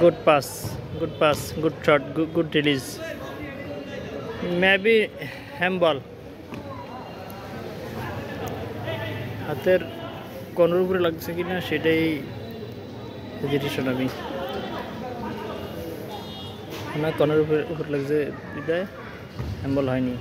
Good pass, good pass, good shot, good release. Maybe handball. হাতের কোণের উপরে লাগছে কিনা সেটাই হেজিটেশন আমি না কোণের উপরে লাগছে বিদায় হ্যান্ডবল হয়নি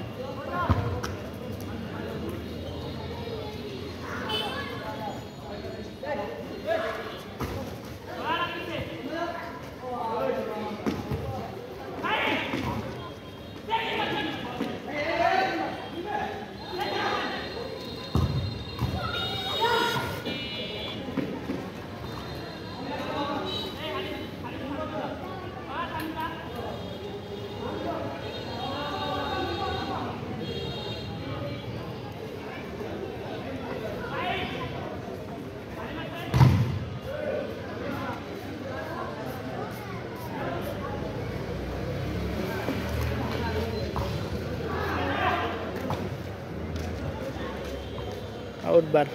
आउट बार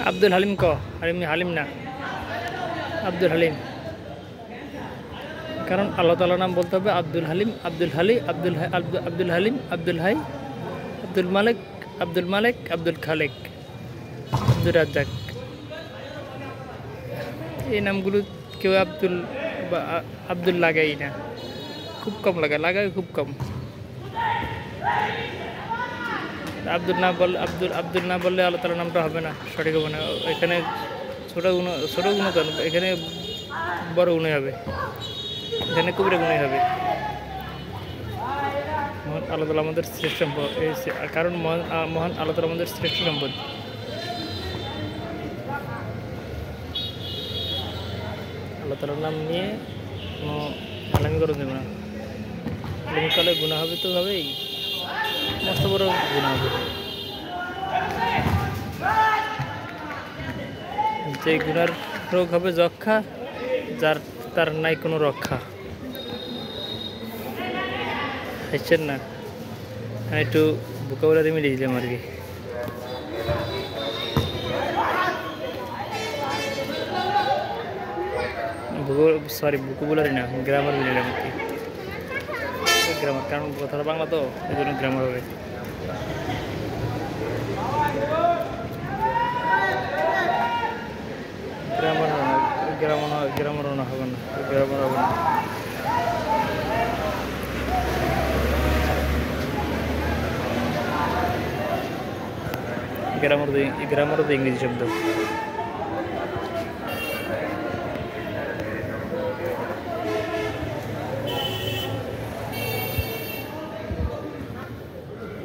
আব্দুল হালিম ক হালিম না আব্দুল হালিম কারণ আল্লাহ তাআলার নাম বলতে হবে আব্দুল হালিম আব্দুল হালিম আব্দুল হাই আব্দুল মালিক আব্দুল খালেক আব্দুল রাজ্জাক এই নামগুলো কেউ আব্দুল লাগাই না খুব কম লাগায় খুব কম আব্দুল না বললে আল্লাহ তাআলার নামটা হবে না সঠিক হবে না এখানে ছোট গুণ এখানে বড় গুণই হবে এখানে কবিরা গুণই হবে মহান আল্লাহ তাআলা আমাদের শ্রেষ্ঠ সম্পদ কারণ মহান আল্লাহ তাআলা আমাদের শ্রেষ্ঠ সম্পদ আল্লাহ তাআলার নাম নিয়ে কোনো আলামি করে দেবে না আলামি করলে গুনাহ হবে তো হবেই মস্ত বড় গুনাহ হবে যে গুনার রোগ হবে যক্ষা তার নাই কোনো রক্ষা হাসছেন না আমি একটু ভোকাবুলারি মিলিয়ে দিলাম আর কি ভোকাবুলারি না গ্রামার মিলিয়ে আর কি গ্রামার কারণ কথাটা বাংলা তো এই জন্য গ্রামার হবে গ্রামার হবে না গ্রামার তো ইংরেজি শব্দ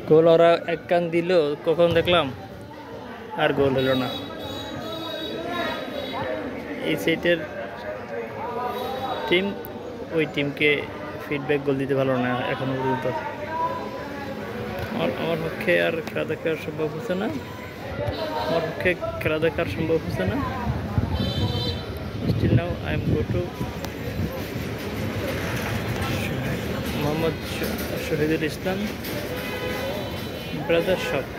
গোল ওরা এক কান দিল কখন দেখলাম আর গোল হলো না এই সেটের টিম ওই টিমকে ফিডব্যাক গোল দিতে ভালো না এখনো পর্যন্ত আমার পক্ষে আর খেলা দেখার সম্ভব হচ্ছে না still now I am go to Mohammad Shahidul Islam brother shop